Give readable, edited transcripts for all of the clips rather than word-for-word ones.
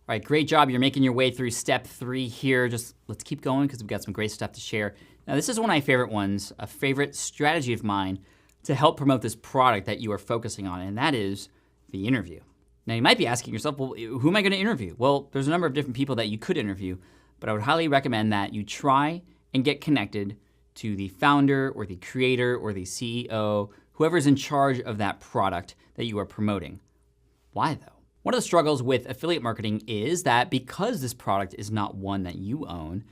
All right, great job. You're making your way through step 3 here. Just let's keep going because we've got some great stuff to share. Now, this is one of my favorite ones, a favorite strategy of mine to help promote this product that you are focusing on, and that is the interview. Now, you might be asking yourself, well, who am I going to interview? Well, there's a number of different people that you could interview, but I would highly recommend that you try and get connected to the founder or the creator or the CEO, whoever's in charge of that product that you are promoting. Why, though? One of the struggles with affiliate marketing is that because this product is not one that you own,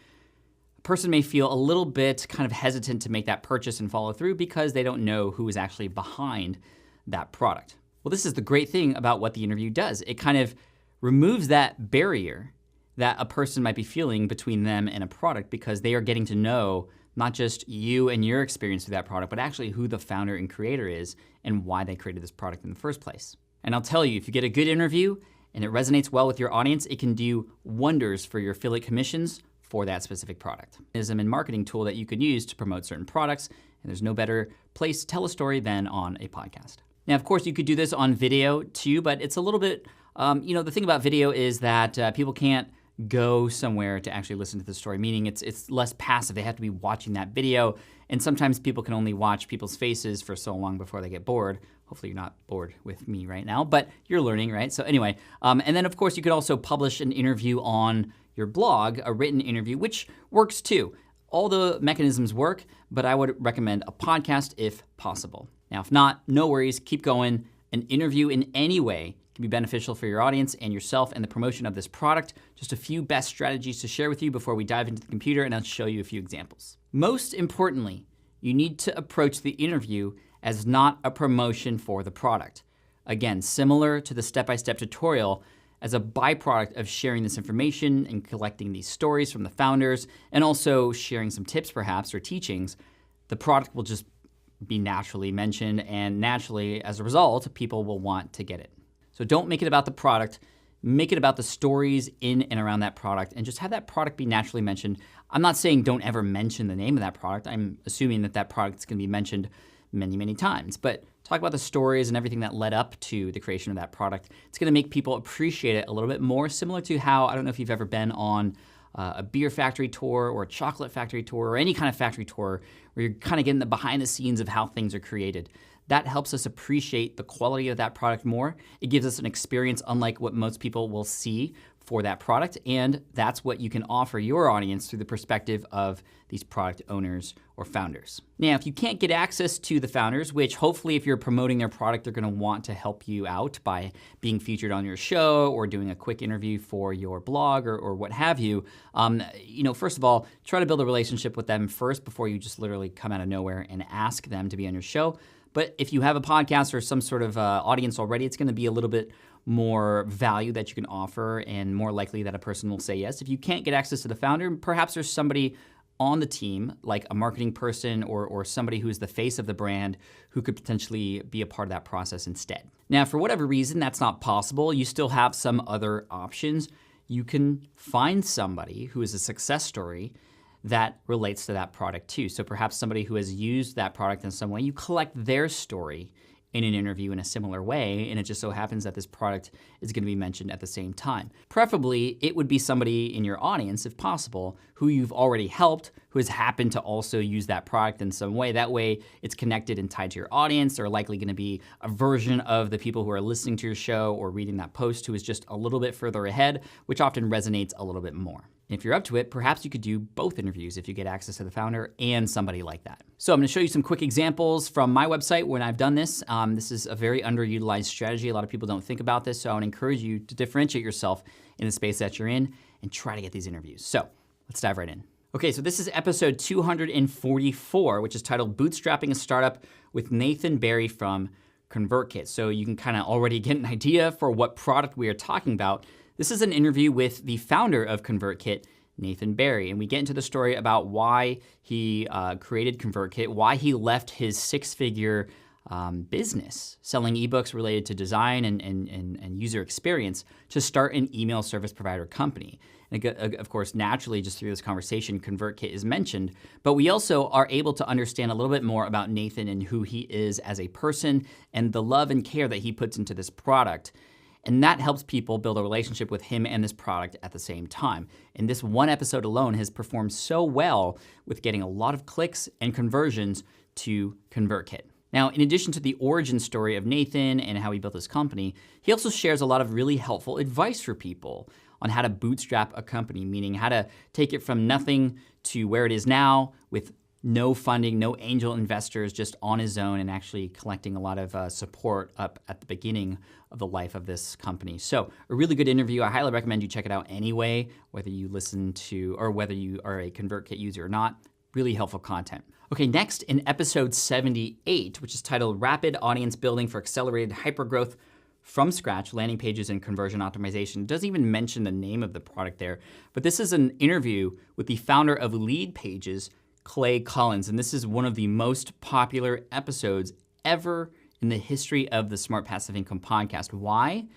a person may feel a little bit kind of hesitant to make that purchase and follow through because they don't know who is actually behind that product. Well, this is the great thing about what the interview does. It kind of removes that barrier that a person might be feeling between them and a product because they are getting to know not just you and your experience with that product, but actually who the founder and creator is and why they created this product in the first place. And I'll tell you, if you get a good interview and it resonates well with your audience, it can do wonders for your affiliate commissions for that specific product. It is a marketing tool that you can use to promote certain products, and there's no better place to tell a story than on a podcast. Now, of course, you could do this on video too, but it's a little bit, the thing about video is that people can't go somewhere to actually listen to the story, meaning it's less passive. They have to be watching that video, and sometimes people can only watch people's faces for so long before they get bored. Hopefully you're not bored with me right now, but you're learning, right? So anyway, and then of course you could also publish an interview on your blog, a written interview, which works too. All the mechanisms work, but I would recommend a podcast if possible. Now, if not, no worries, keep going. An interview in any way can be beneficial for your audience and yourself and the promotion of this product. Just a few best strategies to share with you before we dive into the computer, and I'll show you a few examples. Most importantly, you need to approach the interview as not a promotion for the product. Again, similar to the step-by-step tutorial, as a byproduct of sharing this information and collecting these stories from the founders and also sharing some tips perhaps or teachings, the product will just be naturally mentioned, and naturally, as a result, people will want to get it. So don't make it about the product, make it about the stories in and around that product, and just have that product be naturally mentioned. I'm not saying don't ever mention the name of that product. I'm assuming that that product is going to be mentioned many, many times, but talk about the stories and everything that led up to the creation of that product. It's going to make people appreciate it a little bit more, similar to how, I don't know if you've ever been on a beer factory tour or a chocolate factory tour or any kind of factory tour where you're kind of getting the behind the scenes of how things are created. That helps us appreciate the quality of that product more. It gives us an experience unlike what most people will see for that product, and that's what you can offer your audience through the perspective of these product owners or founders. Now, if you can't get access to the founders, which hopefully if you're promoting their product, they're gonna want to help you out by being featured on your show or doing a quick interview for your blog or what have you, first of all, try to build a relationship with them first before you just literally come out of nowhere and ask them to be on your show. But if you have a podcast or some sort of audience already, it's gonna be a little bit more value that you can offer and more likely that a person will say yes. If you can't get access to the founder, perhaps there's somebody on the team, like a marketing person or somebody who's the face of the brand who could potentially be a part of that process instead. Now, for whatever reason that's not possible, you still have some other options. You can find somebody who is a success story that relates to that product too. So perhaps somebody who has used that product in some way, you collect their story in an interview in a similar way, and it just so happens that this product is going to be mentioned at the same time. Preferably, it would be somebody in your audience, if possible, who you've already helped, who has happened to also use that product in some way. That way, it's connected and tied to your audience. They're likely going to be a version of the people who are listening to your show or reading that post who is just a little bit further ahead, which often resonates a little bit more. If you're up to it, perhaps you could do both interviews if you get access to the founder and somebody like that. So I'm gonna show you some quick examples from my website when I've done this. This is a very underutilized strategy. A lot of people don't think about this, so I would encourage you to differentiate yourself in the space that you're in and try to get these interviews. So let's dive right in. Okay, so this is episode 244, which is titled Bootstrapping a Startup with Nathan Barry from ConvertKit. So you can kind of already get an idea for what product we are talking about. This is an interview with the founder of ConvertKit, Nathan Barry, and we get into the story about why he created ConvertKit, why he left his six-figure business selling ebooks related to design and user experience to start an email service provider company. And of course, naturally, just through this conversation, ConvertKit is mentioned, but we also are able to understand a little bit more about Nathan and who he is as a person and the love and care that he puts into this product. And that helps people build a relationship with him and this product at the same time. And this one episode alone has performed so well with getting a lot of clicks and conversions to ConvertKit. Now, in addition to the origin story of Nathan and how he built his company, he also shares a lot of really helpful advice for people on how to bootstrap a company, meaning how to take it from nothing to where it is now with no funding, no angel investors, just on his own and actually collecting a lot of support up at the beginning of the life of this company. So a really good interview. I highly recommend you check it out anyway, whether you listen to or whether you are a ConvertKit user or not. Really helpful content. Okay, next in episode 78, which is titled Rapid Audience Building for Accelerated Hypergrowth from Scratch, Landing Pages and Conversion Optimization. It doesn't even mention the name of the product there, but this is an interview with the founder of Lead Pages, Clay Collins, and this is one of the most popular episodes ever in the history of the Smart Passive Income podcast. Why?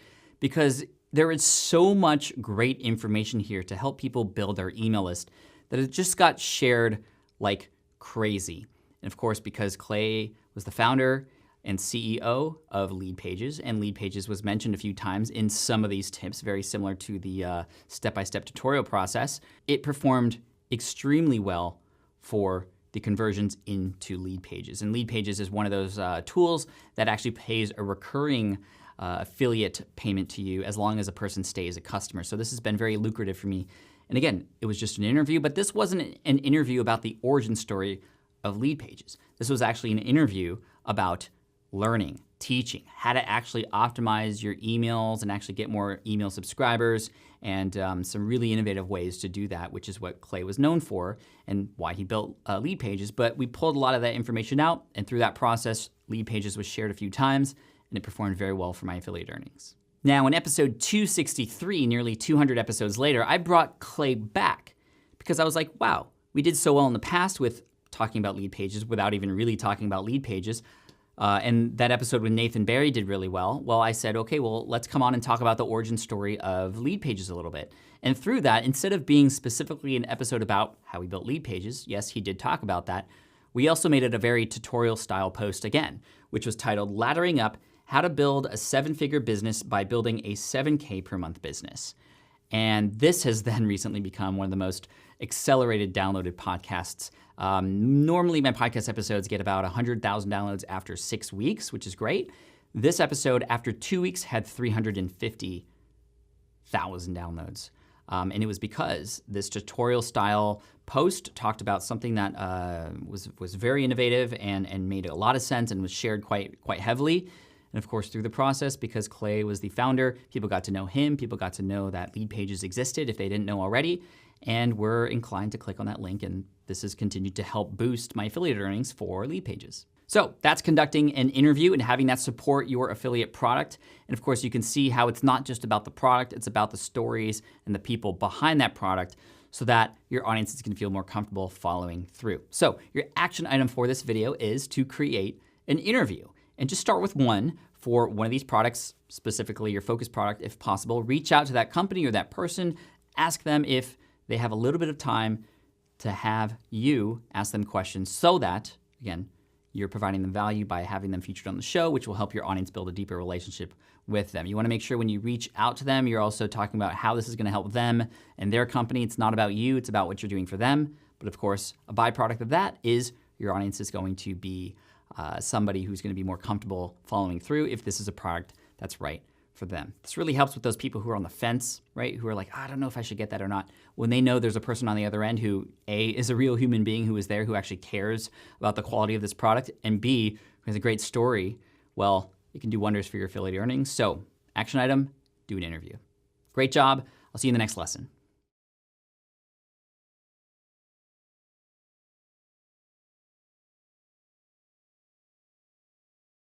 Because there is so much great information here to help people build their email list that it just got shared like crazy. And of course, because Clay was the founder and CEO of Lead Pages, and Lead Pages was mentioned a few times in some of these tips, very similar to the step-by-step tutorial process, it performed extremely well for the conversions into Lead Pages. And Lead Pages is one of those tools that actually pays a recurring affiliate payment to you as long as a person stays a customer. So this has been very lucrative for me. And again, it was just an interview, but this wasn't an interview about the origin story of Lead Pages. This was actually an interview about learning, teaching, how to actually optimize your emails and actually get more email subscribers, and some really innovative ways to do that, which is what Clay was known for and why he built Lead Pages. But we pulled a lot of that information out, and through that process, Lead Pages was shared a few times, and it performed very well for my affiliate earnings. Now, in episode 263, nearly 200 episodes later, I brought Clay back because I was like, wow, we did so well in the past with talking about Lead Pages without even really talking about Lead Pages. And that episode with Nathan Barry did really well. Well, I said, okay, well, let's come on and talk about the origin story of Lead Pages a little bit. And through that, instead of being specifically an episode about how we built Lead Pages, yes, he did talk about that, we also made it a very tutorial style post again, which was titled Laddering Up, How to Build a 7-Figure Business by Building a 7K per Month Business. And this has then recently become one of the most accelerated downloaded podcasts. Normally my podcast episodes get about 100,000 downloads after 6 weeks, which is great. This episode, after 2 weeks, had 350,000 downloads. And it was because this tutorial style post talked about something that was very innovative and made a lot of sense and was shared quite heavily. And of course, through the process, because Clay was the founder, people got to know him, people got to know that Lead Pages existed if they didn't know already, and were inclined to click on that link, and this has continued to help boost my affiliate earnings for Lead Pages. So that's conducting an interview and having that support your affiliate product. And of course, you can see how it's not just about the product, it's about the stories and the people behind that product so that your audience is gonna feel more comfortable following through. So your action item for this video is to create an interview. And just start with one for one of these products, specifically your focus product if possible. Reach out to that company or that person, ask them if they have a little bit of time to have you ask them questions so that, again, you're providing them value by having them featured on the show, which will help your audience build a deeper relationship with them. You wanna make sure when you reach out to them, you're also talking about how this is gonna help them and their company. It's not about you, it's about what you're doing for them. But of course, a byproduct of that is your audience is going to be somebody who's gonna be more comfortable following through if this is a product that's right for them. This really helps with those people who are on the fence, right? Who are like, I don't know if I should get that or not. When they know there's a person on the other end who A, is a real human being who is there, who actually cares about the quality of this product, and B, who has a great story, well, it can do wonders for your affiliate earnings. So, action item, do an interview. Great job. I'll see you in the next lesson.